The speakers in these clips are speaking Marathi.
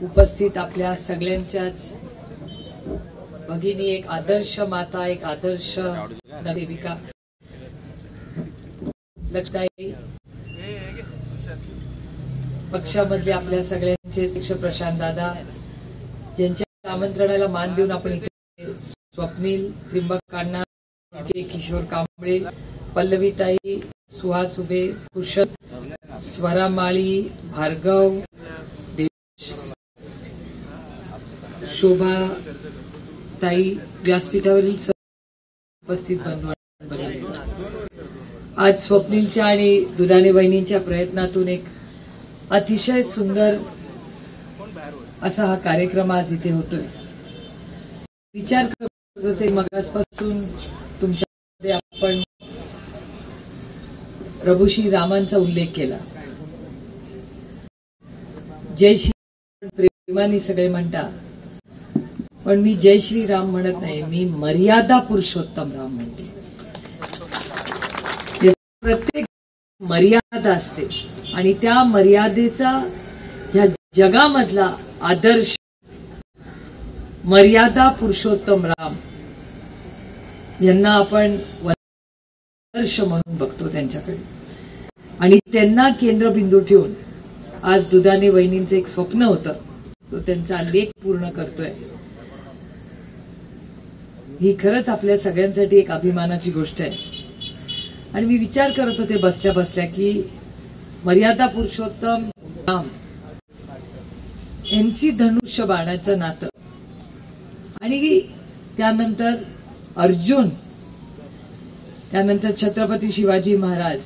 उपस्थित आपल्या सगळ्यांच्याच भगिनी, एक आदर्श माता, एक आदर्श सेविका लक्षाताई, पक्षामधले आपल्या सगळ्यांचे अध्यक्ष प्रशांत दादा, ज्यांच्या आमंत्रणाला मान देऊन आपण इथे स्वप्नील, त्रिंबक अण्णा, किशोर कांबळे, पल्लवीताई, सुहास उभे, कुशल, स्वरा माळी, भार्गव, शोभा ताई, व्यासपीठावरील उपस्थित बंधू, आज स्वप्नीलच्या आणि दुधाने बहिणींच्या प्रयत्नातून एक अतिशय सुंदर असा हा कार्यक्रम आज इथे होतोय. विचार करत होते मगासपासून तुमच्यामध्ये आपण प्रभू श्री रामांचा उल्लेख केला. जय श्री प्रेमाने सगळे म्हणता, पण मी जय श्री राम म्हणत नाही, मी मर्यादा पुरुषोत्तम राम म्हणते. प्रत्येक मर्यादा असते आणि त्या मर्यादेचा ह्या जगामधला आदर्श मर्यादा पुरुषोत्तम राम यांना आपण आदर्श म्हणून बघतो त्यांच्याकडे, आणि त्यांना केंद्रबिंदू ठेवून आज दुधाने वहिनींचं एक स्वप्न होतं, तो त्यांचा लेख पूर्ण करतोय. ही खरंच आपल्या सगळ्यांसाठी एक अभिमानाची गोष्ट आहे. आणि मी विचार करत होते बसल्या बसल्या की मर्यादा पुरुषोत्तम राम यांची धनुष्य बाणाचं नातं, आणि त्यानंतर अर्जुन, त्यानंतर छत्रपती शिवाजी महाराज,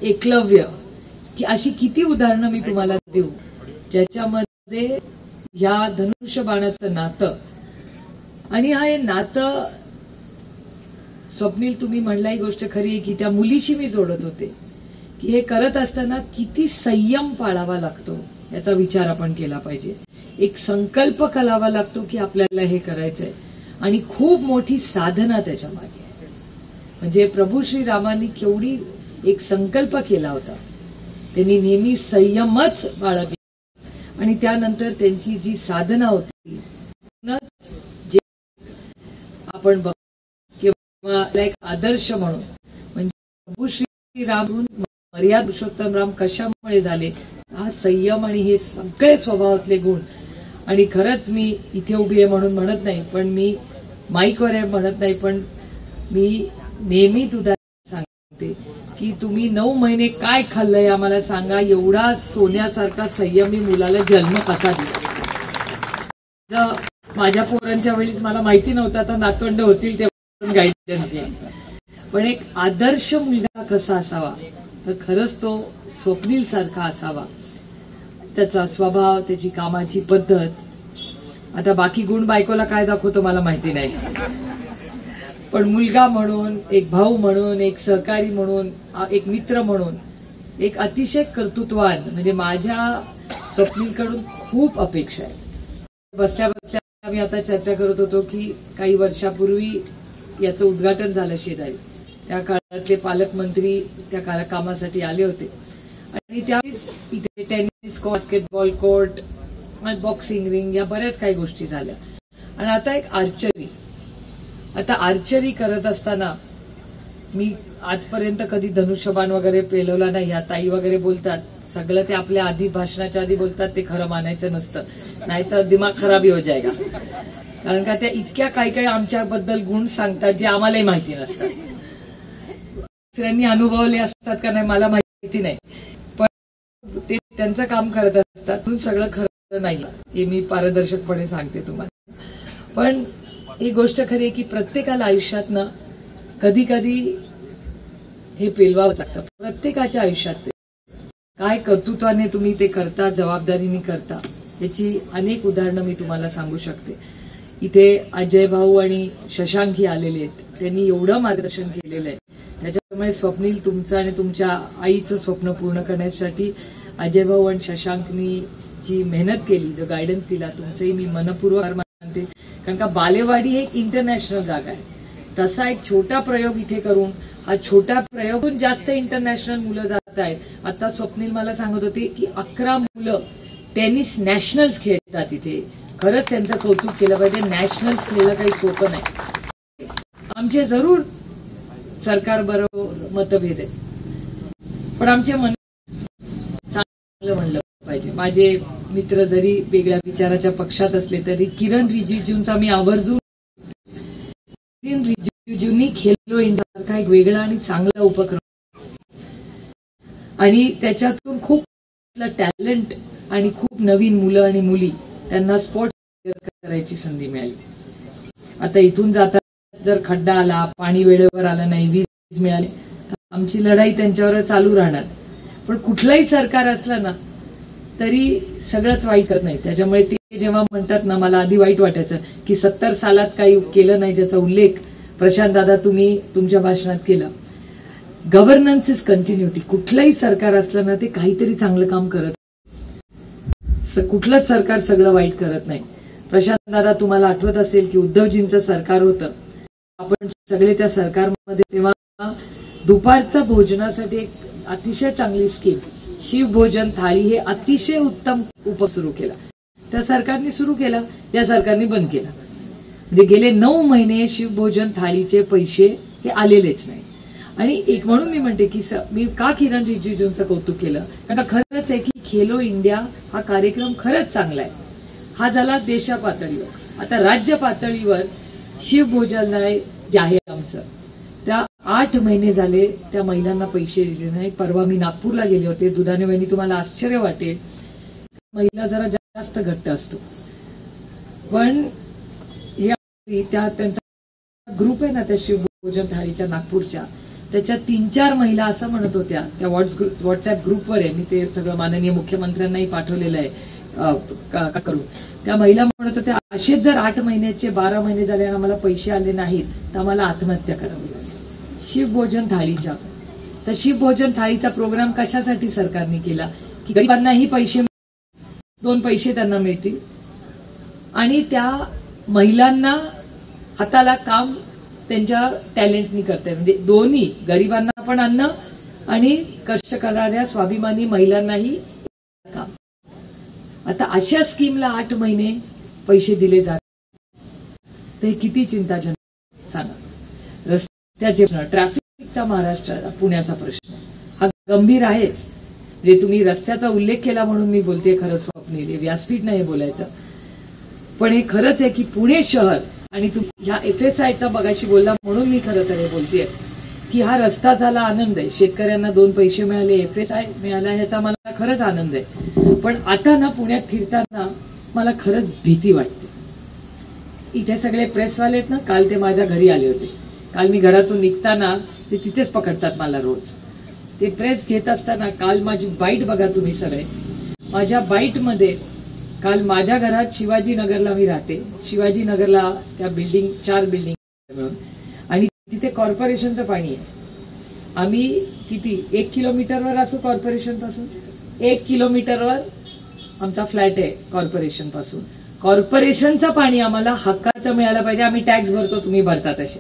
एकलव्य, की अशी किती उदाहरणं मी तुम्हाला देऊ ज्याच्यामध्ये या धनुष्य बाणाचं नातं. आणि हा हे नातं, स्वप्नील तुम्ही म्हणला ही गोष्ट खरी आहे की त्या मुलीशी मी जोडत होते की हे करत असताना किती संयम पाळावा लागतो याचा विचार आपण केला पाहिजे. एक संकल्प करावा लागतो की आपल्याला हे करायचंय, आणि खूप मोठी साधना त्याच्या मागे. म्हणजे प्रभू श्री रामांनी केवढी एक संकल्प केला होता, त्यांनी नेहमी संयमच बाळगला, आणि त्यानंतर त्यांची जी साधना होती जे आपण बघतो एक आदर्श म्हणून, म्हणजे प्रभू श्री राम मर्यादा पुरुषोत्तम राम कशामुळे झाले, हा संयम आणि हे सगळे स्वभावातले गुण. आणि खरंच मी इथे उभी आहे म्हणून म्हणत नाही, पण मी माईकवर आहे म्हणत नाही, पण मी नेहमी तुझा सांगते की तुम्ही 9 महिने काय खाल्लंय आम्हाला सांगा, एवढा सोन्यासारखा संयमी मुलाला जन्म कसा दिला. माझ्या पोरांच्या वेळीच मला माहिती नव्हतं, आता नातवंड होतील तेव्हा गाईडन्स घ्या. पण एक आदर्श मुलगा कसा असावा, तर खरंच तो स्वप्नील सारखा असावा. त्याचा स्वभाव, त्याची कामाची पद्धत. आता बाकी गुण बायकोला काय दाखवतो मला माहिती नाही, पण मुलगा म्हणून, एक भाऊ म्हणून, एक सहकारी म्हणून, एक मित्र म्हणून, एक अतिशय कर्तृत्ववान. म्हणजे माझ्या स्वप्नीलकडून खूप अपेक्षा आहे. बसल्या बसल्या आम्ही आता चर्चा करत होतो की काही वर्षापूर्वी याचं उद्घाटन झालं शेजारी. त्या काळातले पालकमंत्री त्या कामासाठी आले होते, आणि त्यावेळेस इथे tennis, basketball court, boxing ring, या बऱ्याच काही गोष्टी झाल्या. आणि आता एक आर्चरी. आता आर्चरी करत असताना मी आजपर्यंत कधी धनुष्यबाण वगैरे पेलवला नाही. या ताई वगैरे बोलतात सगळं ते आपल्या आधी भाषणाच्या आधी बोलतात, ते खरं मानायचं नसतं, नाहीतर दिमाग खराब हो जाएगा. कारण का त्या इतक्या काही काही आमच्याबद्दल गुण सांगतात जे आम्हालाही माहिती नसतात. दुसऱ्यांनी अनुभवले असतात का नाही मला माहिती नाही, पण ते त्यांचं काम करत असतात, म्हणून सगळं खरं नाही हे मी पारदर्शकपणे सांगते तुम्हाला. पण ही गोष्ट खरी आहे की प्रत्येकाला आयुष्यात ना कधी कधी हे पेलवावं लागतं. प्रत्येकाच्या आयुष्यात काय कर्तृत्वाने तुम्ही ते करता, जबाबदारीने करता, याची अनेक उदाहरणं मी तुम्हाला सांगू शकते. इथे अजय भाऊ आणि शशांक ही आलेले आहेत, त्यांनी एवढं मार्गदर्शन केलेलं आहे. त्याच्यामुळे स्वप्नील तुमचं आणि तुमच्या आईचं स्वप्न पूर्ण करण्यासाठी अजय भाऊ आणि शशांकनी जी मेहनत केली, जो गायडन्स दिला, तुमचंही मी मनपूर्वक मानते. कारण का बालेवाडी हे एक इंटरनॅशनल जागा आहे. तसा एक छोटा प्रयोग इथे करून, हा छोटा प्रयोगून जास्त इंटरनॅशनल मुलं जात आहेत. आता स्वप्नील मला सांगत होते की 11 मुलं टेनिस नॅशनल्स खेळतात इथे. खरंच त्यांचं कौतुक केलं पाहिजे. नॅशनल्स खेळणं काही सोपं नाही. आमचे जरूर सरकारबरोबर मतभेद आहेत, पण आमचे मन चांगलं म्हणलं पाहिजे. माझे मित्र जरी वेगळ्या विचाराच्या पक्षात असले तरी किरण रिजिजूंचा मी आवर्जून, किरण रिजिजूंनी खेलो इंडिया सारखा एक वेगळा आणि चांगला उपक्रम आणि त्याच्यातून खूप टॅलेंट आणि खूप नवीन मुलं आणि मुली त्यांना स्पोर्ट्स करायची संधी मिळाली. आता इथून जाताना जर खड्डा आला, पाणी वेळेवर आलं नाही, वीज मिळाली, तर आमची लढाई त्यांच्यावर चालू राहणार. पण कुठलंही सरकार असलं ना तरी सगळंच वाईट करत नाही. त्याच्यामुळे ते जेव्हा म्हणतात ना, मला आधी वाईट वाटायचं की 70 सालात काही केलं नाही, ज्याचा उल्लेख प्रशांत दादा तुम्ही तुमच्या भाषणात केला. Governance is continuity. कुठलंही सरकार असलं ना ते काहीतरी चांगलं काम करत, कुठलंच सरकार सगळं वाईट करत नाही. प्रशांत दादा तुम्हाला आठवत असेल की उद्धवजींचं सरकार होतं, आपण सगळे त्या सरकारमध्ये, तेव्हा दुपारच्या भोजनासाठी एक अतिशय चांगली स्कीम शिवभोजन थाळी हे अतिशय उत्तम सुरू केला. त्या सरकारने सुरू केला, या सरकारने बंद केला. म्हणजे गेले 9 महिने शिवभोजन थाळीचे पैसे हे आलेलेच नाही. आणि एक म्हणून मी म्हणते की मी का किरण रिजिजूंचं कौतुक केलं, कारण खरंच आहे की खेलो इंडिया हा कार्यक्रम खरंच चांगला आहे. हा झाला देशा पातळीवर. आता राज्य पातळीवर शिवभोजनालय जे आहे आमचं, त्या 8 महिने झाले त्या महिलांना पैसे दिले नाही. परवा मी नागपूरला गेले होते. दुधाने वहिनी तुम्हाला आश्चर्य वाटेल, महिला जरा जास्त घट्ट असतो, पण हे त्यांचा ग्रुप आहे ना त्या शिवभोजन थाळीच्या नागपूरच्या, त्याच्या 3-4 महिला असं म्हणत होत्या, त्या व्हॉट्सअप ग्रुपवर आहे, मी ते सगळं माननीय मुख्यमंत्र्यांनाही पाठवलेलं आहे करून. त्या महिला म्हणत होत्या, असेच जर 8 महिन्याचे 12 महिने झाले आणि आम्हाला पैसे आले नाहीत तर आम्हाला आत्महत्या करावी. शिवभोजन थाळीच्या, तर शिवभोजन थाळीचा प्रोग्राम कशासाठी सरकारने केला की गरिबांनाही पैसे, 2 पैसे त्यांना मिळतील आणि त्या महिलांना हाताला काम त्यांच्या टॅलेंटनी करता, म्हणजे दोन्ही गरिबांना पण अन्न आणि कष्ट करणाऱ्या स्वाभिमानी महिलांनाही काम. आता अशा स्कीमला 8 महिने पैसे दिले जातात, ते किती चिंताजनक सांगा. रस्त्याचे ट्रॅफिकचा महाराष्ट्र पुण्याचा प्रश्न हा गंभीर आहेच. म्हणजे तुम्ही रस्त्याचा उल्लेख केला म्हणून मी बोलते, खरं स्वप्नील व्यासपीठ नाही बोलायचं, पण हे खरंच आहे की पुणे शहर आणि तुम्ही ह्या FSIचा बघाशी बोलला म्हणून मी खरं तर हे बोलतेय की हा रस्ता झाला आनंद आहे. शेतकऱ्यांना 2 पैसे मिळाले, FSI मिळाला, ह्याचा मला खरंच आनंद आहे. पण आता ना पुण्यात फिरताना मला खरंच भीती वाटते. इथे सगळे प्रेसवाले आहेत ना, काल ते माझ्या घरी आले होते. काल मी घरातून निघताना ते तिथेच पकडतात मला रोज. ते प्रेस घेत असताना काल माझी बाईट बघा तुम्ही सगळे, माझ्या बाईटमध्ये काल माझ्या घरात शिवाजीनगरला मी राहते, शिवाजीनगरला त्या बिल्डिंग 4 बिल्डिंग मिळून, आणि तिथे कॉर्पोरेशनचं पाणी आहे. आम्ही किती 1 किलोमीटरवर असू कॉर्पोरेशन पासून, 1 किलोमीटरवर आमचा फ्लॅट आहे कॉर्पोरेशन पासून. कॉर्पोरेशनचं पाणी आम्हाला हक्काचं मिळालं पाहिजे. आम्ही टॅक्स भरतो, तुम्ही भरता तसे.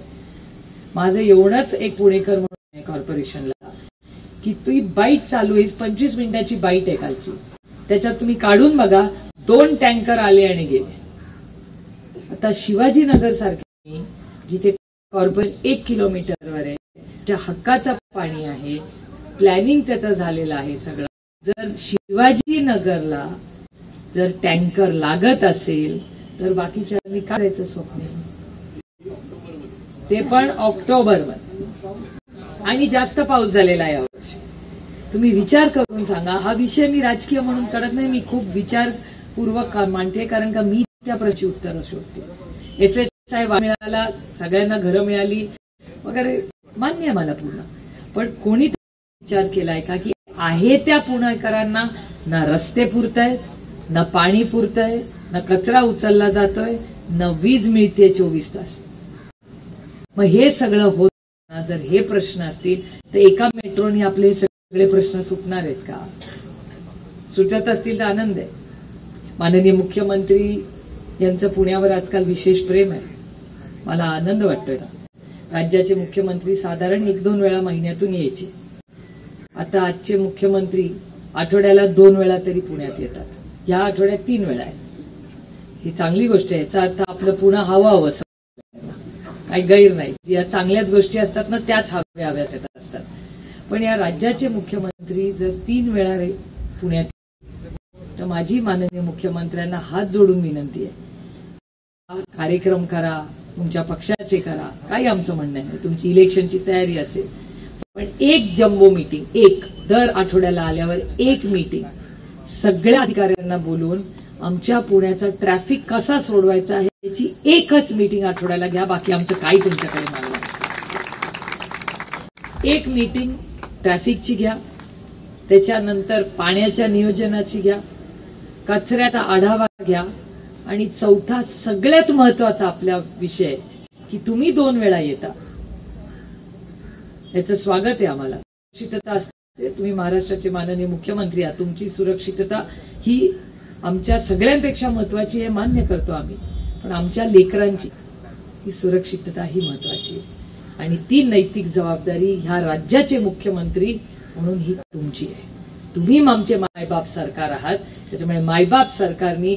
माझं एवढंच एक पुणेकर म्हणून आहे कॉर्पोरेशनला की ती बाईट चालू आहे, 25 मिनिटाची बाईट आहे कालची, त्याच्यात तुम्ही काढून बघा 2 टँकर आले आणि गेले. आता शिवाजीनगर सारखे जिथे कॉर्पोरेशन 1 किलोमीटरवर आहे, ज्या हक्काचं पाणी आहे, प्लॅनिंग त्याचं झालेलं आहे सगळं, जर शिवाजीनगरला जर टँकर लागत असेल तर बाकीच्यांनी काढायचं स्वप्न, ते पण ऑक्टोबरमध्ये, आणि जास्त पाऊस झालेला आहे यावर्षी. तुम्ही विचार करून सांगा. हा विषय मी राजकीय म्हणून करत नाही, मी खूप विचारपूर्वक मांडते, कारण का मी त्या प्रश्नाची उत्तरं शोधते. FSI मिळाला, सगळ्यांना घरं मिळाली वगैरे, मान्य आहे मला पूर्ण, पण कोणी विचार केलाय का की आहे त्या पुणेकरांना ना रस्ते पुरतायत, ना पाणी पुरतंय, ना कचरा उचलला जातोय, ना वीज मिळते 24 तास. मग हे सगळं होत ना, जर हे प्रश्न असतील तर एका मेट्रोने आपले सगळे प्रश्न सुटणार आहेत का? सुटत असतील तर आनंद आहे. माननीय मुख्यमंत्री यांचं पुण्यावर आजकाल विशेष प्रेम आहे, मला आनंद वाटतोय. राज्याचे मुख्यमंत्री साधारण 1-2 वेळा महिन्यातून यायचे. आता आजचे मुख्यमंत्री आठवड्याला 2 वेळा तरी पुण्यात येतात. या आठवड्यात 3 वेळा आहे. ही चांगली गोष्ट आहे. याचा अर्थ आपलं पुन्हा हवं असं काही गैर नाही. या चांगल्याच गोष्टी असतात ना, त्याच हव्यात असतात. पण या राज्याचे मुख्यमंत्री जर 3 वेळा पुण्यात, तर माझी माननीय मुख्यमंत्र्यांना हात जोडून विनंती आहे, कार्यक्रम करा, तुमच्या पक्षाचे करा, काही आमचं म्हणणं नाही. तुमची इलेक्शनची तयारी असेल, पण एक जम्बो मीटिंग, एक दर आठवड्याला आल्यावर एक मीटिंग सगळ्या अधिकाऱ्यांना बोलून आमच्या पुण्याचा ट्रॅफिक कसा सोडवायचा आहे याची एकच मीटिंग आठवड्याला घ्या. बाकी आमचं काही तुमच्याकडे मागणं नाही. एक मीटिंग ट्रॅफिकची घ्या, त्याच्यानंतर पाण्याच्या नियोजनाची घ्या, कचऱ्याचा आढावा घ्या, आणि चौथा सगळ्यात महत्वाचा आपला विषय की तुम्ही 2 वेळा येता, याचं स्वागत आहे आम्हाला. सुरक्षितता असते. तुम्ही महाराष्ट्राचे माननीय मुख्यमंत्री आहात. तुमची सुरक्षितता ही आमच्या सगळ्यांपेक्षा महत्वाची आहे, मान्य करतो आम्ही. पण आमच्या लेकरांची ही सुरक्षितता ही महत्वाची आहे. आणि ती नैतिक जबाबदारी ह्या राज्याचे मुख्यमंत्री म्हणून ही तुमची आहे. तुम्ही आमचे मायबाप सरकार आहात. त्याच्यामुळे मायबाप सरकारनी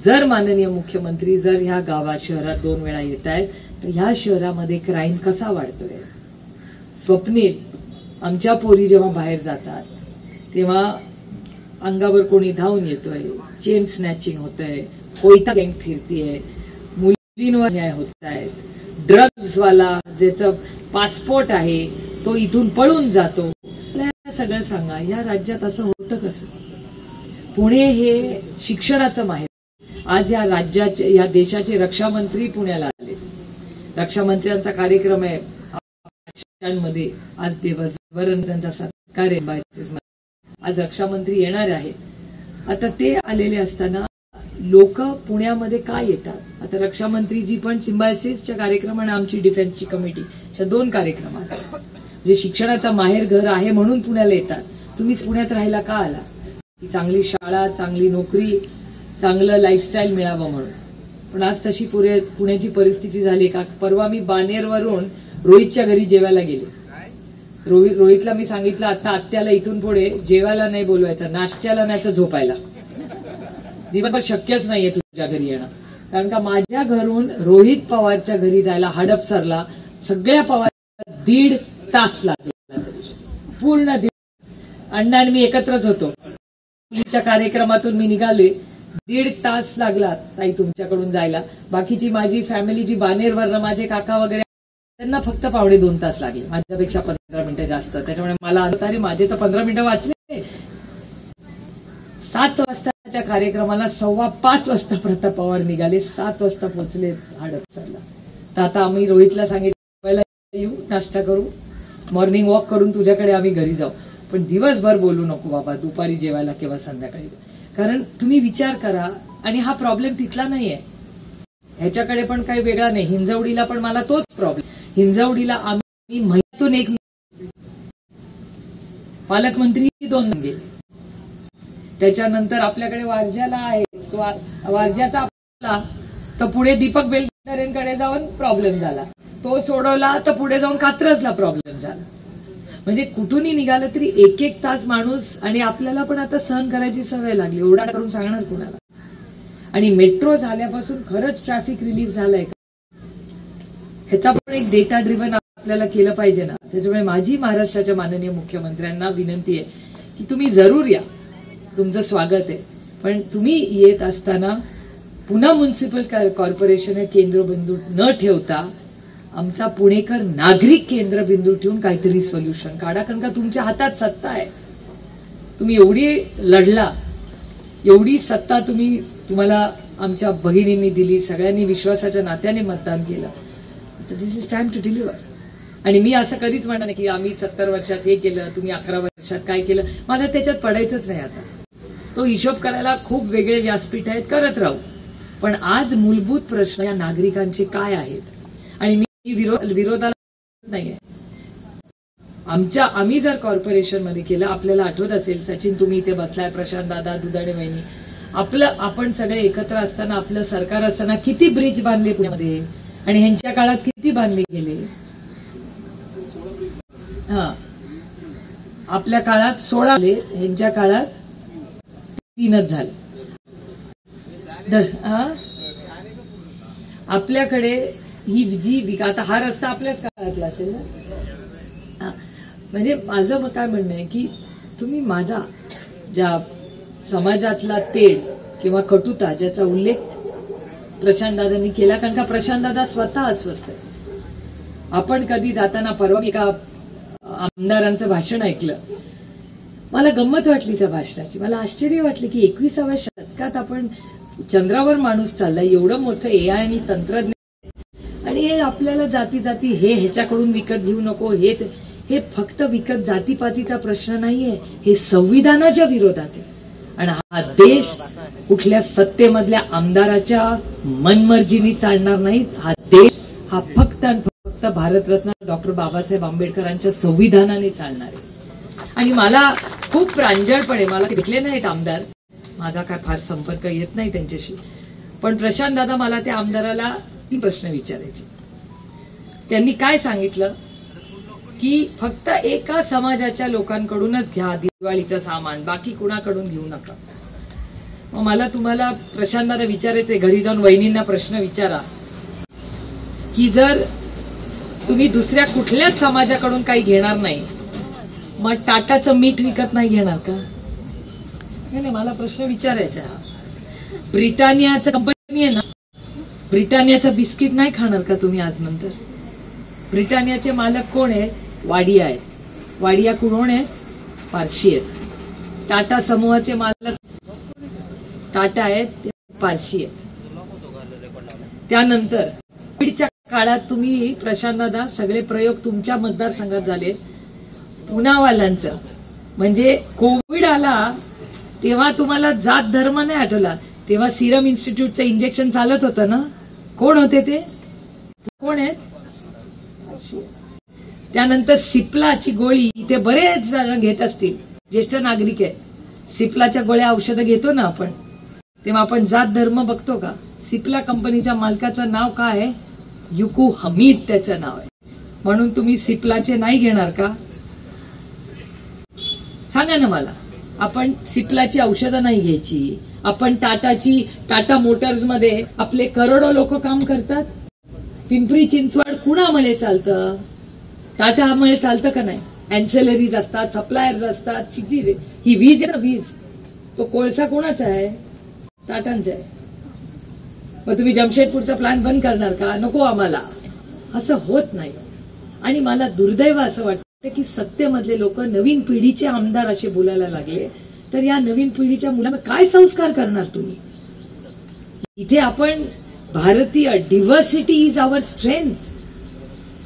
जर माननीय मुख्यमंत्री जर ह्या गावात शहरात 2 वेळा येत आहेत, तर ह्या शहरामध्ये क्राईम कसा वाढतोय. स्वप्नील, आमच्या पोरी जेव्हा बाहेर जातात तेव्हा अंगावर कोणी धावून येतोय, चेन स्नॅचिंग होतंय, कोयता गँग फिरतीये, मुलींवर अन्याय होत आहेत, ड्रग्जवाला ज्याचं पासपोर्ट आहे तो इथून पळून जातो. सगळं सांगा, या राज्यात असं होतं कसं. पुणे हे शिक्षणाचं माहेर. आज या राज्याचे, या देशाचे रक्षामंत्री पुण्याला आले. रक्षामंत्र्यांचा कार्यक्रम आहे मध्ये. आज दिवसभर त्यांचा सत्कार आहे. आज रक्षामंत्री येणार आहेत. आता ते आलेले असताना लोक पुण्यामध्ये काय येतात. आता रक्षामंत्रीजी पण सिम्बायसिसच्या कार्यक्रम आणि आमची डिफेन्सची कमिटी अशा 2 कार्यक्रम आहेत. म्हणजे शिक्षणाचा माहेर घर आहे म्हणून पुण्याला येतात. तुम्ही पुण्यात राहायला का आला. की चांगली शाळा, चांगली नोकरी, चांगलं लाईफस्टाईल मिळावं म्हणून. पण आज तशी पुण्याची परिस्थिती झाली का. परवा मी बानेरवरून रोहितच्या घरी जेवायला गेले. रोहितला मी सांगितलं, आता आत्याला इथून पुढे जेवायला नाही बोलवायचं, नाश्त्याला नाही तर झोपायला. दिवसभर शक्यच नाहीये तुझ्या घरी येणं. कारण का माझ्या घरून रोहित पवारच्या घरी जायला हडपसरला सगळ्या पवार 1.5 तास लागला. पूर्ण 1.5. अण्णा आणि मी एकत्रच होतो. मुलीच्या कार्यक्रमातून मी निघाले, 1.5 तास लागला ताई तुमच्याकडून जायला. बाकीची माझी फॅमिली जी बानेरवरनं माझे काका वगैरे त्यांना फक्त 2.5 तास लागले. माझ्यापेक्षा 15 मिनिटं जास्त. त्याच्यामुळे मला तरी माझे तर 15 मिनिटं वाचले. 7 वाजताच्या कार्यक्रमाला 4:15 वाजता प्रताप पवार निघाले. 7 वाजता पोहोचले हडपसरला. तर आता आम्ही रोहितला सांगितलं, येऊ, नाश्ता करू, मॉर्निंग वॉक करून तुझ्याकडे आम्ही घरी जाऊ, पण दिवसभर बोलू नको बाबा, दुपारी जेवायला किंवा संध्याकाळी. कारण तुम्ही विचार करा. आणि हा प्रॉब्लेम तिथला नाहीये, ह्याच्याकडे पण काही वेगळा नाही. हिंजवडीला पण मला तोच प्रॉब्लेम. हिंजवडीला आम्ही महिन्यातून एक पालकमंत्री 2 गेले. त्याच्यानंतर आपल्याकडे वारज्याला आहे, वारज्याचा आपला तर पुढे दीपक बेलकरेंकडे जाऊन प्रॉब्लेम झाला. तो सोडवला तर पुढे जाऊन कात्रजला प्रॉब्लेम झाला. म्हणजे कुठूनही निघालं तरी 1-1 तास माणूस. आणि आपल्याला पण आता सहन करायची सवय लागली. ओरडा करून सांगणार कुणाला. आणि मेट्रो झाल्यापासून खरंच ट्रॅफिक रिलीफ झालाय का, ह्याचा पण एक डेटा ड्रिव्हन आपल्याला केलं पाहिजे ना. त्याच्यामुळे माझी महाराष्ट्राच्या माननीय मुख्यमंत्र्यांना विनंती आहे की तुम्ही जरूर या, तुमचं स्वागत आहे. पण तुम्ही येत असताना पुन्हा म्युनिसिपल कॉर्पोरेशन हे केंद्रबिंदू न ठेवता आमचा पुणेकर नागरिक केंद्रबिंदू ठेवून काहीतरी सोल्युशन काढा. कारण का तुमच्या हातात सत्ता आहे. तुम्ही एवढी लढला, एवढी सत्ता तुम्हाला आमच्या भगिनींनी दिली, सगळ्यांनी विश्वासाच्या नात्याने मतदान केलं. तर दिस इज टाइम टू डिलिव्हर. आणि मी असं कधीच म्हणणार नाही की आम्ही 70 वर्षात हे केलं, तुम्ही 11 वर्षात काय केलं. मला त्याच्यात पडायचंच नाही. आता तो हिशोब करायला खूप वेगळे व्यासपीठ आहेत, करत राहू. पण आज मूलभूत प्रश्न या नागरिकांचे काय आहेत. आणि मी विरोधाला नाहीये. आम्ही जर कॉर्पोरेशन मध्ये केलं, आपल्याला आठवत असेल सचिन, तुम्ही इथे बसलाय, प्रशांत दादा, दुधाणे वहिनी, आपण सगळे एकत्र असताना, आपलं सरकार असताना किती ब्रिज बांधले पुण्यामध्ये. आणि ह्यांच्या काळात किती बांधले गेले. आपल्या काळात 16 झाले, ह्यांच्या काळात 3च झाले. आपल्याकडे ही जी आता हा रस्ता आपल्याच काळातला असेल ना. म्हणजे माझं काय म्हणणं आहे की तुम्ही माझा ज्या समाजातला तेढ किंवा कटुता ज्याचा उल्लेख प्रशांत दादांनी केला, कारण का प्रशांत दादा स्वतः अस्वस्थ आहे. आपण कधी जाताना परवा एका आमदारांचं भाषण ऐकलं, मला गंमत वाटली त्या भाषणाची. मला आश्चर्य वाटले की 21व्या शतकात आपण चंद्रावर माणूस चाललाय, एवढं मोठं AI आणि तंत्रज्ञान, आणि हे आपल्याला जाती जाती हे ह्याच्याकडून विकत घेऊ नको, हे फक्त विकत जातीपातीचा प्रश्न नाहीये, हे संविधानाच्या विरोधात आहे. आणि हा देश कुठल्या सत्तेमधल्या आमदाराच्या मनमर्जीने चालणार नाही. हा देश हा फक्त आणि फक्त भारतरत्न डॉक्टर बाबासाहेब आंबेडकरांच्या संविधानाने चालणार आहे. आणि मला खूप प्रांजळपणे, मला भेटले नाहीत आमदार, माझा काय फार संपर्क येत नाही त्यांच्याशी, पण प्रशांत दादा मला त्या आमदाराला 3 प्रश्न विचारायचे. त्यांनी काय सांगितलं की फक्त एका समाजाच्या लोकांकडूनच घ्या दिवाळीचं सामान, बाकी कुणाकडून घेऊ नका. मग मला तुम्हाला प्रशांत दादा विचारायचंय, घरी जाऊन वहिनींना प्रश्न विचारा की जर तुम्ही दुसऱ्या कुठल्याच समाजाकडून काही घेणार नाही, मग टाटाचं मीठ विकत नाही घेणार का? नाही, मला प्रश्न विचारायचा हा. ब्रिटानियाचं कंपनी आहे ना, ब्रिटानियाचं बिस्किट नाही खाणार का तुम्ही आज नंतर? ब्रिटानियाचे मालक कोण आहेत? वाडिया आहेत. वाडिया कोण आहेत? पारशी आहेत. टाटा समूहाचे मालक टाटा आहेत, ते पारशी आहेत. त्यानंतर कोविडच्या काळात तुम्ही प्रशांत दादा सगळे प्रयोग तुमच्या मतदारसंघात झाले. पुनावाल्यांचं म्हणजे कोविड आला तेव्हा तुम्हाला जात धर्म नाही आठवला, तेव्हा सिरम इन्स्टिट्यूटचं इंजेक्शन चालत होतं ना, कोण होते ते? कोण आहेत? त्यानंतर सिप्लाची गोळी इथे बरेच जण घेत असतील, ज्येष्ठ नागरिक आहे. सिप्लाच्या गोळ्या औषधं घेतो ना आपण, तेव्हा आपण जात धर्म बघतो का? सिप्ला कंपनीच्या मालकाचं नाव काय आहे? युकू हमीद त्याचं नाव आहे. म्हणून तुम्ही सिप्लाचे नाही घेणार का? सांगा ना मला. आपण सिप्लाची औषधं नाही घ्यायची. आपण टाटा मोटर्स मध्ये आपले करोडो लोक काम करतात. पिंपरी चिंचवड कुणामुळे चालतं? टाटामुळे चालतं का नाही? अँसेलरीज असतात, सप्लायर्स असतात. ही वीज आहे ना, वीज, तो कोळसा कोणाचा आहे? टाटांचा आहे. मग तुम्ही जमशेदपूरचा प्लांट बंद करणार का? नको आम्हाला. असं होत नाही. आणि मला दुर्दैव असं वाटतं की सत्तेमधले लोक नवीन पिढीचे आमदार असे बोलायला लागले, तर या नवीन पिढीच्या मुलांना काय संस्कार करणार तुम्ही? इथे आपण भारतीय डिव्हर्सिटी इज आवर स्ट्रेंथ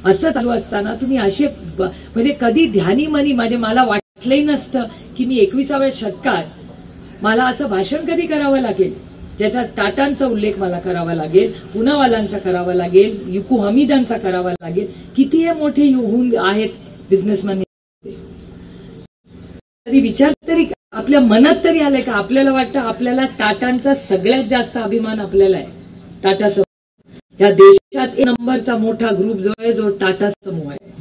असं चालू असताना तुम्ही असे म्हणजे कधी ध्यानी मनी मला वाटलंही नसतं की मी 21व्या शतकात मला असं भाषण कधी करावं लागेल ज्याचा टाटांचा उल्लेख मला करावा लागेल, पुनावालांचा करावा लागेल, युकू हमीदांचा करावा लागेल. किती हे मोठे होऊन आहेत बिझनेसमॅन. कधी विचार तरी आपल्या मनात तरी आलंय का? आपल्याला वाटतं आपल्याला टाटांचा सगळ्यात जास्त अभिमान आपल्याला आहे. टाटा समूह या देशात 1 नंबरचा मोठा ग्रुप जो आहे, जो टाटा समूह आहे.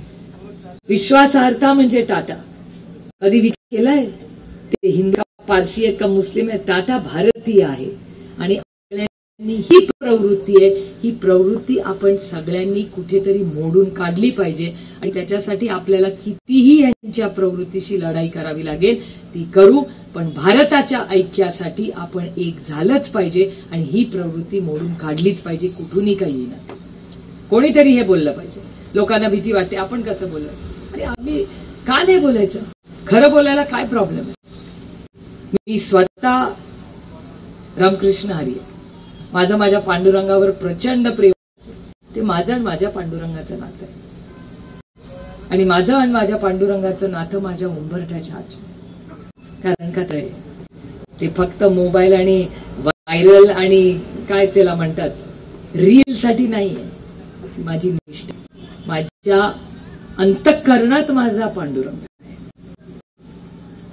विश्वासार्हता म्हणजे टाटा. कधी विचार केलाय ते हिंदू पारशी आहेत का मुस्लिम आहेत? टाटा भारतीय आहे. आणि ही प्रवृत्ती आहे, ही प्रवृत्ती आपण सगळ्यांनी कुठेतरी मोडून काढली पाहिजे. आणि त्याच्यासाठी आपल्याला कितीही यांच्या प्रवृत्तीशी लढाई करावी लागेल, ती करू. पण भारताच्या ऐक्यासाठी आपण एक झालंच पाहिजे आणि ही प्रवृत्ती मोडून काढलीच पाहिजे. कुठूनही काही येणार. कोणीतरी हे बोललं पाहिजे. लोकांना भीती वाटते, आपण कसं बोलायचं? अरे आम्ही का नाही बोलायचं? खरं बोलायला काय प्रॉब्लेम आहे? मी स्वतः रामकृष्ण हरी आहे. माझ्या पांडुरंगावर प्रचंड प्रेम. ते माझं आणि माझ्या पांडुरंगाचं नातं आहे. आणि माझं आणि माझ्या पांडुरंगाचं नातं माझ्या उंबरठ्याच्या आत. कारण का ते फक्त मोबाईल आणि व्हायरल आणि काय त्याला म्हणतात रील साठी नाहीये. माझी निष्ठा, माझ्या अंतःकरणात माझा पांडुरंग आहे.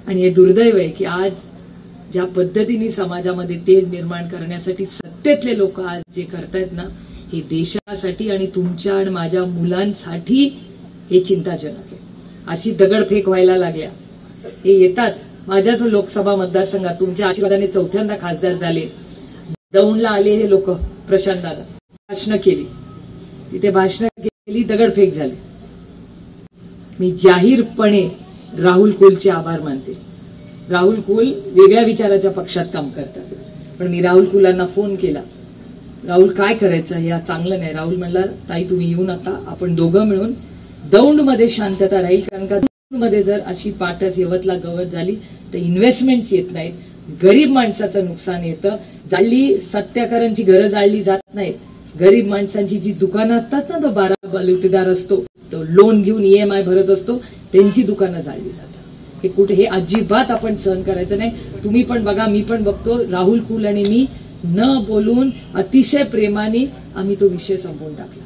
आणि हे दुर्दैव आहे की आज ज्या पद्धतीने समाजामध्ये तेढ निर्माण करण्यासाठी सत्तेतले लोक आज जे करतायत ना, हे देशासाठी आणि तुमच्या आणि माझ्या मुलांसाठी हे चिंताजनक आहे. अशी दगडफेक व्हायला लागल्या. हे येतात माझ्याच लोकसभा मतदारसंघात तुमच्या आशीर्वादाने 4थ्यांदा खासदार झाले. दौंडला आलेले लोक प्रशांत दादा भाषणं केली, तिथे भाषणं केली, दगडफेक झाली. मी जाहीरपणे राहुल कुलचे आभार मानते. राहुल कुल वेगळ्या विचाराच्या पक्षात काम करतात, पण मी राहुल कुलांना फोन केला, राहुल काय करायचं हे चांगलं नाही. राहुल म्हणला ताई तुम्ही येऊ नका, आपण दोघं मिळून दौंडमध्ये शांतता राहील, कारण का दौंडमध्ये जर अशी पाटस यवतला गवत झाली तर इन्व्हेस्टमेंट्स येत नाहीत, गरीब माणसाचं नुकसान येतं. जाळली सत्याकरांची घरं जाळली जात नाहीत, गरीब माणसांची जी दुकानं असतात ना, तो 12 बलुतेदार असतो, तो लोन घेऊन EMI भरत असतो, त्यांची दुकानं जाळली जातात. हे कुठे, हे अजिबात आपण सहन करायचं नाही. तुम्ही पण बघा, मी पण बघतो, राहुल कुल आणि मी न बोलून अतिशय प्रेमाने आम्ही तो विषय संपवून टाकला.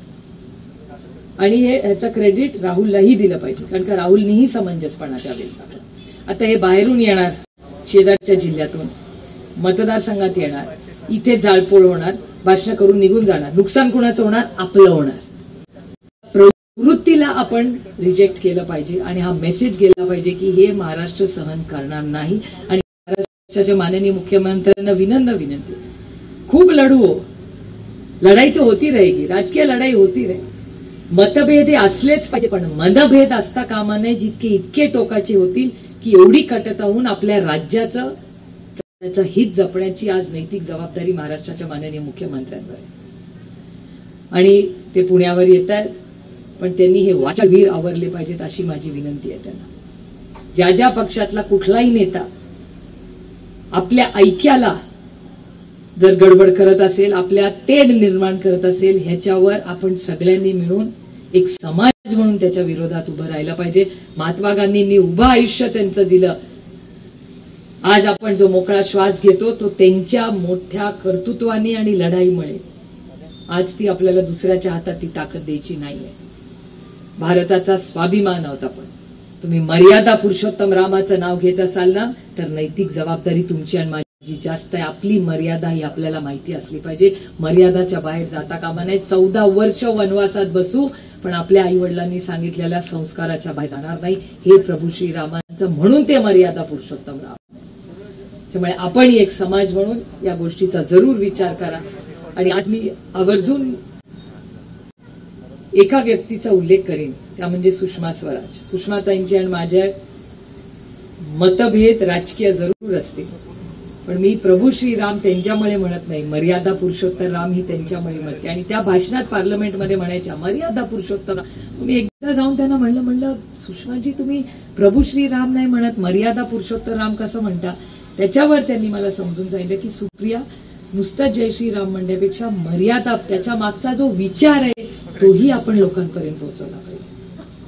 आणि ह्याचं क्रेडिट राहुललाही दिलं पाहिजे, कारण का राहुलनीही समंजसपणा त्यावेळेस दाखवला. आता हे बाहेरून येणार, शेजारच्या जिल्ह्यातून मतदारसंघात येणार, इथे जाळपोळ होणार, भाषण करून निघून जाणार, नुकसान कुणाचं होणार, आपलं होणार. प्रवृत्तीला आपण रिजेक्ट केलं पाहिजे आणि हा मेसेज गेला पाहिजे की हे महाराष्ट्र सहन करणार नाही. आणि महाराष्ट्राच्या माननीय मुख्यमंत्र्यांना विनंती, खूप लढू हो, लढाई तो होती रहेगी, राजकीय लढाई होती रहे, मतभेद हे असलेच पाहिजे, पण मनभेद असता कामा नये जितके इतके टोकाचे होतील की एवढी कटता होऊन आपल्या राज्याचं त्याचं हित जपण्याची आज नैतिक जबाबदारी महाराष्ट्राच्या माननीय मुख्यमंत्र्यांवर आहे. आणि ते पुण्यावर येत आहेत, पण त्यांनी हे वाचाळवीर आवरले पाहिजेत अशी माझी विनंती आहे त्यांना. ज्या ज्या पक्षातला कुठलाही नेता आपल्या ऐक्याला जर गडबड करत असेल, आपल्या तेढ निर्माण करत असेल, ह्याच्यावर आपण सगळ्यांनी मिळून एक समाज म्हणून त्याच्या विरोधात उभं राहायला पाहिजे. महात्मा गांधींनी उभं आयुष्य त्यांचं दिलं. आज आपण जो मोकळा श्वास घेतो तो त्यांच्या मोठ्या कर्तृत्वाने आणि लढाईमुळे. आज ती आपल्याला दुसऱ्याच्या हातात ती ताकद द्यायची नाहीये. भारताचा स्वाभिमान आहोत आपण. तुम्ही मर्यादा पुरुषोत्तम रामाचं नाव घेत असाल ना, तर नैतिक जबाबदारी तुमची आणि माझी जास्त आहे. आपली मर्यादा ही आपल्याला माहिती असली पाहिजे. मर्यादाच्या बाहेर जाता कामा नये. 14 वर्ष वनवासात बसू, पण आपल्या आई वडिलांनी सांगितलेल्या संस्काराच्या बाहेर जाणार नाही. हे प्रभू श्रीरामांचं, म्हणून ते मर्यादा पुरुषोत्तम राम. त्यामुळे आपण एक समाज म्हणून या गोष्टीचा जरूर विचार करा. आणि आज मी आवर्जून एका व्यक्तीचा उल्लेख करेन, त्या म्हणजे सुषमा स्वराज. सुषमाताईंचे आणि माझे मतभेद राजकीय जरूर असतील, पण मी प्रभू श्रीराम त्यांच्यामुळे म्हणत नाही, मर्यादा पुरुषोत्तम राम ही त्यांच्यामुळे म्हणते. आणि त्या भाषणात पार्लमेंटमध्ये म्हणायच्या मर्यादा पुरुषोत्तम राम. मी एकदा जाऊन त्यांना म्हणलं सुषमाजी तुम्ही प्रभू श्रीराम नाही म्हणत, मर्यादा पुरुषोत्तम राम कसं म्हणता? त्याच्यावर त्यांनी मला समजून सांगितलं की सुप्रिया, नुसतं जय श्रीराम म्हणण्यापेक्षा मर्यादा, त्याच्या मागचा जो विचार आहे तोही आपण लोकांपर्यंत पोहोचवला पाहिजे.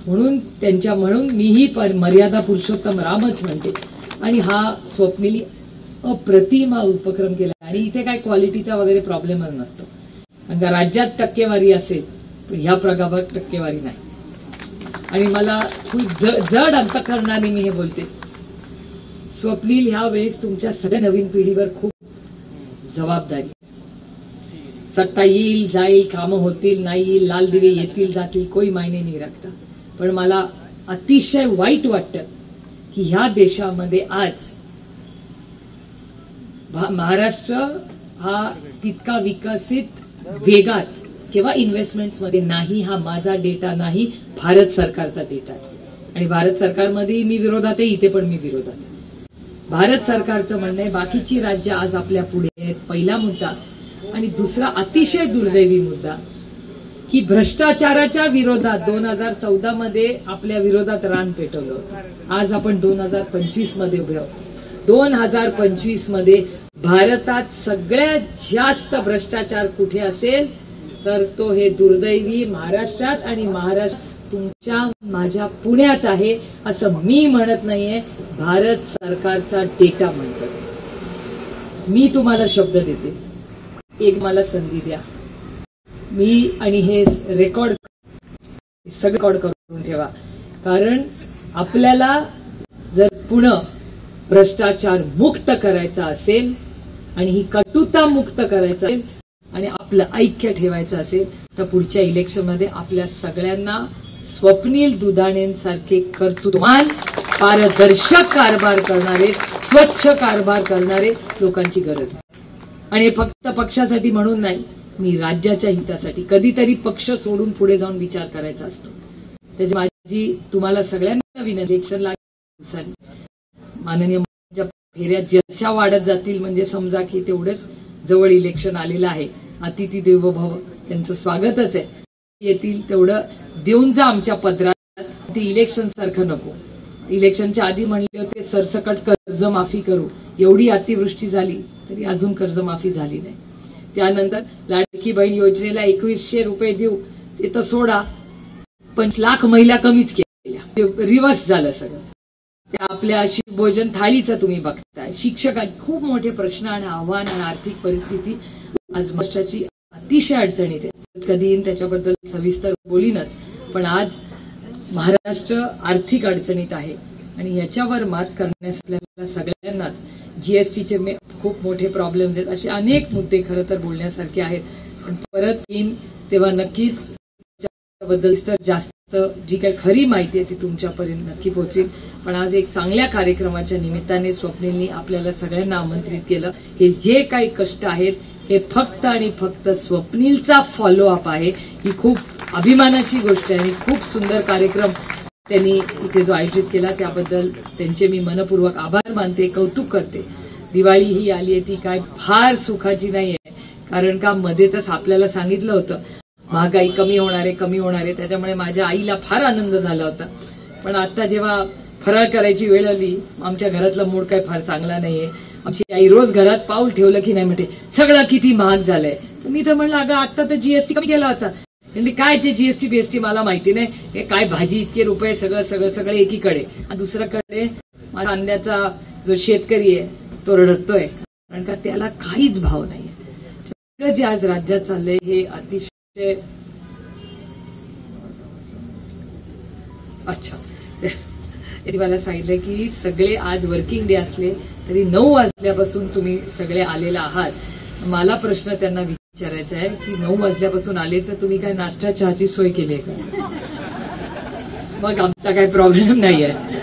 म्हणून मीही मर्यादा पुरुषोत्तम रामच म्हणते. आणि हा स्वप्नीली अप्रतिम उपक्रम केला. आणि इथे काय क्वालिटीचा वगैरे प्रॉब्लेमच नसतो, कारण का राज्यात टक्केवारी असेल, पण ह्या प्रभागात टक्केवारी नाही. आणि मला खूप जड अंतःकरणाने मी हे बोलते, स्वप्नील, ह्या वेळेस तुमच्या सगळ्या नवीन पिढीवर खूप जबाबदारी. सत्ता येईल जाईल, कामं होतील नाही येईल, लाल दिवे येतील जातील, कोई मायने नाही रखता. पण मला अतिशय वाईट वाटतं की ह्या देशामध्ये आज महाराष्ट्र हा तितका विकसित वेगात किंवा इन्व्हेस्टमेंट्स मध्ये नाही. हा माझा डेटा नाही, भारत सरकारचा डेटा आहे. आणि भारत सरकारमध्ये मी विरोधात आहे, इथे पण मी विरोधात आहे. भारत सरकारचं म्हणणं आहे बाकीची राज्य आज आपल्या पुढे आहेत, पहिला मुद्दा. आणि दुसरा अतिशय दुर्दैवी मुद्दा की भ्रष्टाचाराच्या विरोधात 2014 मध्ये आपल्या विरोधात रान पेटवलं होतं. आज आपण 2025 मध्ये उभे आहोत. 2025 मध्ये भारतात सगळ्यात जास्त भ्रष्टाचार कुठे असेल तर तो हे दुर्दैवी महाराष्ट्रात. आणि महाराष्ट्र तुमच्या माझ्या पुण्यात आहे असं मी म्हणत नाहीये, भारत सरकारचा डेटा म्हणतो. मी तुम्हाला शब्द देते, एक मला संधी द्या. मी आणि हे रेकॉर्ड सगळं रेकॉर्ड करून ठेवा, कारण आपल्याला जर पुणे भ्रष्टाचार मुक्त करायचा असेल आणि ही कटुता मुक्त करायचं असेल आणि आपलं ऐक्य ठेवायचं असेल तर पुढच्या इलेक्शन मध्ये आपल्या सगळ्यांना स्वप्नील दुधाणेंसारखे कर्तृत्ववान, पारदर्शक कारभार करणारे, स्वच्छ कारभार करणारे लोकांची गरज आहे. आणि हे फक्त पक्षासाठी म्हणून नाही, मी राज्याच्या हितासाठी. कधीतरी पक्ष सोडून पुढे जाऊन विचार करायचा असतो. त्याची माझी तुम्हाला सगळ्यांना विनंती, इलेक्शन दिवसांनी माननीय फेऱ्या जशा वाढत जातील, म्हणजे समजा की तेवढेच जवळ इलेक्शन आलेलं आहे. अतिथी देवो भव, त्यांचं स्वागतच आहे. येतील तेवढं देऊन जा आमच्या पदरात. ते इलेक्शन सारखं नको. इलेक्शनच्या आधी म्हणले होते सरसकट कर्जमाफी करू, एवढी अतिवृष्टी झाली तरी अजून कर्जमाफी झाली नाही. त्यानंतर लाडकी बहीण योजनेला 2100 रुपये देऊ, ते तर सोडा, 5 लाख महिला कमीच केल्या. रिव्हर्स झालं सगळं. त्या आपल्या भोजन थाळीचं तुम्ही बघताय. शिक्षकांचे खूप मोठे प्रश्न आणि आव्हान आणि आर्थिक परिस्थिती आज महाराष्ट्राची अतिशय अडचणीत आहे. कधी येईन त्याच्याबद्दल सविस्तर बोलीनच, पण आज महाराष्ट्र आर्थिक अडचणीत आहे आणि याच्यावर मात करण्यासाठी आपल्याला सगळ्यांनाच जीएसटीचे खूप मोठे प्रॉब्लेम्स आहेत. असे अनेक मुद्दे खरं तर बोलण्यासारखे आहेत. पण परत येईन तेव्हा नक्कीच त्याबद्दल जास्त जी काही खरी माहिती आहे ती तुमच्यापर्यंत नक्की पोहोचेल. पण आज एक चांगल्या कार्यक्रमाच्या निमित्ताने स्वप्नीलनी आपल्याला सगळ्यांना आमंत्रित केलं. हे जे काही कष्ट आहेत हे फक्त आणि फक्त स्वप्नीलचा फॉलोअप आहे. ही खूप अभिमानाची गोष्ट आहे आणि खूप सुंदर कार्यक्रम त्यांनी इथे जो आयोजित केला त्याबद्दल त्यांचे मी मनपूर्वक आभार मानते, कौतुक करते. दिवाळी ही आली आहे ती काय फार सुखाची नाही आहे, कारण का मध्येच आपल्याला सांगितलं होतं महागाई कमी होणार आहे. त्याच्यामुळे माझ्या आईला फार आनंद झाला होता. पण आता जेव्हा फराळ करायची वेळ आली, आमच्या घरातला मूड काय फार चांगला नाहीये. आमची आई रोज घरात पाऊल ठेवलं की नाही म्हणते सगळं किती महाग झालंय. मी तर म्हणलं अगं आता तर जीएसटी कमी केला होता. म्हणजे काय जे जीएसटी बीएसटी मला माहिती नाही, हे काय भाजी इतके रुपये सगळं एकीकडे. आणि दुसऱ्याकडे माझा कांद्याचा जो शेतकरी आहे तो रडतोय, कारण का त्याला काहीच भाव नाहीये. जे आज राज्यात चाललंय हे अतिशय अच्छा. त्यांनी मला सांगितलं की सगळे आज वर्किंग डे असले तरी 9 वाजल्यापासून तुम्ही सगळे आलेला आहात. मला प्रश्न त्यांना विचारायचा आहे की 9 वाजल्यापासून आले तर तुम्ही काय नाश्ता चहाची सोय केली आहे का? मग आमचा काही प्रॉब्लेम नाही आहे.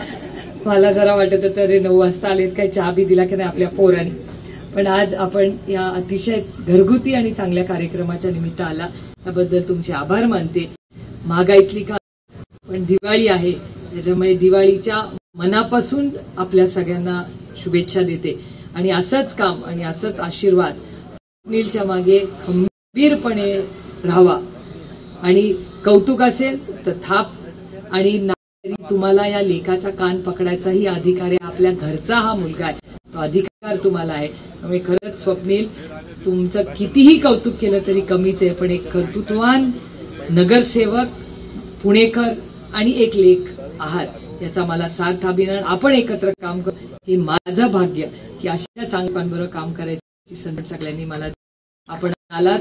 मला जरा वाटत होतं ते 9 वाजता आलेत, काही चहा बी दिला की नाही आपल्या पोरांनी. पण आज आपण या अतिशय घरगुती आणि चांगल्या कार्यक्रमाच्या निमित्त आला त्याबद्दल तुमचे आभार मानते. महागाईतली का पण दिवाळी आहे, त्याच्यामुळे दिवाळीच्या मनापासून आपल्या सगळ्यांना शुभेच्छा देते. आणि असंच काम आणि असंच आशीर्वाद स्वप्नीलच्या मागे खंबीरपणे राहावा. आणि कौतुक असेल तर थाप, आणि तुम्हाला या लेखाचा कान पकडायचाही अधिकार आहे. आपल्या घरचा हा मुलगा आहे, तो अधिकार तुम्हाला आहे. त्यामुळे खरंच स्वप्नील, तुमचं कितीही कौतुक केलं तरी कमीच आहे. पण एक कर्तृत्ववान नगरसेवक, पुणेकर आणि एक लेख आहात, याचा मला सार्थ अभिमान. आपण एकत्र काम करू हे माझं भाग्य की अशा चांगल्या लोकांबरोबर काम करायची संधी सगळ्यांनी मला. आपण आलात.